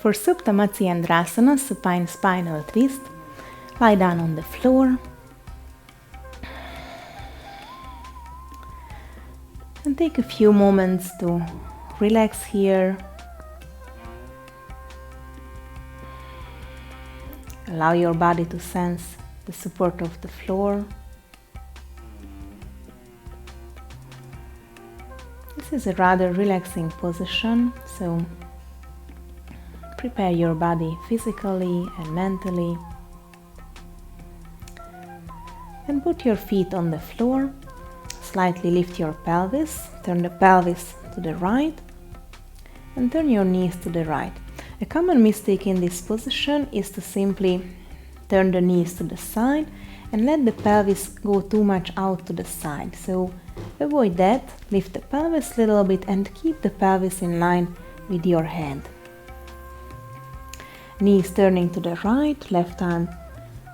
For Supta Matsyendrasana, supine spinal twist, lie down on the floor and take a few moments to relax here. Allow your body to sense the support of the floor. This is a rather relaxing position, so prepare your body physically and mentally. And put your feet on the floor. Slightly lift your pelvis, turn the pelvis to the right and turn your knees to the right. A common mistake in this position is to simply turn the knees to the side and let the pelvis go too much out to the side. So avoid that, lift the pelvis a little bit and keep the pelvis in line with your head. Knees turning to the right, left arm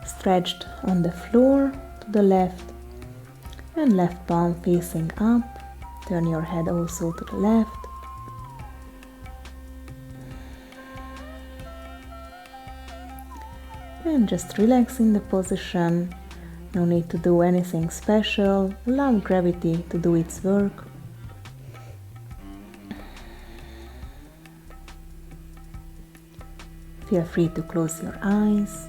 stretched on the floor to the left and left palm facing up. Turn your head also to the left. And just relax in the position. No need to do anything special. Allow gravity to do its work. Feel free to close your eyes.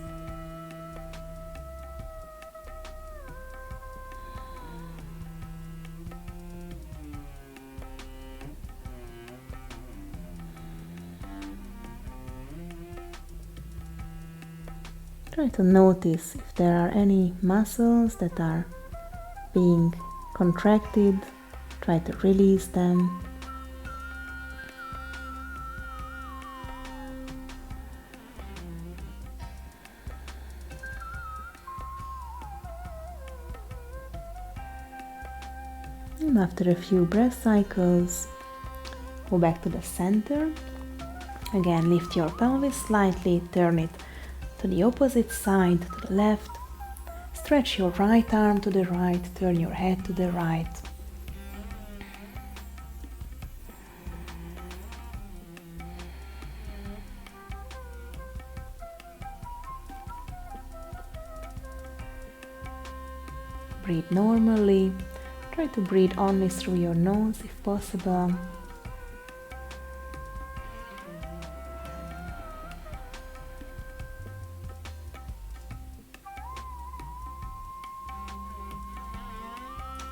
Try to notice if there are any muscles that are being contracted. Try to release them. And after a few breath cycles, go back to the center. Again, lift your pelvis slightly, turn it to the opposite side, to the left. Stretch your right arm to the right, turn your head to the right. Breathe normally. Try to breathe only through your nose if possible.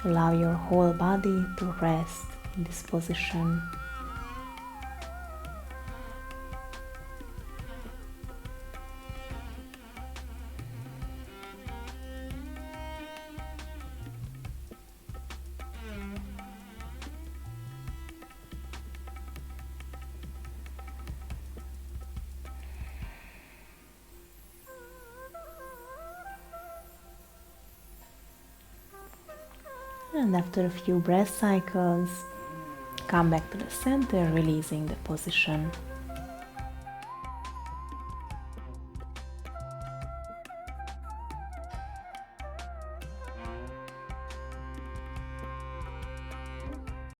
Allow your whole body to rest in this position. And after a few breath cycles, come back to the center, releasing the position.